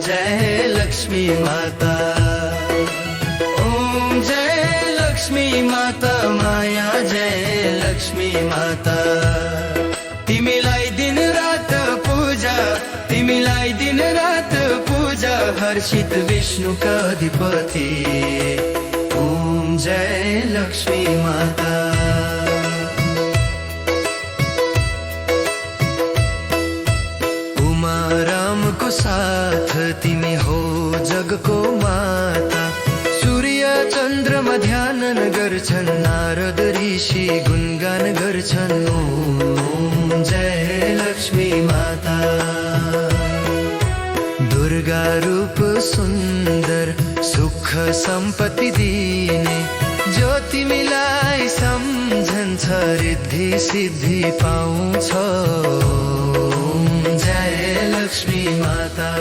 जय लक्ष्मी माता, ओम जय लक्ष्मी माता माया, जय लक्ष्मी माता। तिमीलाई दिन रात पूजा, तिमीलाई दिन रात पूजा, हर्षित विष्णुका अधिपति, ओम जय लक्ष्मी माता। उमा रामको साथ तिमी हो जगको माता, सूर्य चन्द्रमा ध्यान गर्छन्, नारद ऋषि गुणगान गर्छन्, ओम जय लक्ष्मी माता। दुर्गा रूप सुन्दर सुख सम्पत्ति दिने, जो तिमीलाई सम्झन्छ रिद्धि सिद्धि पाउँछ, ओम जय लक्ष्मी माता।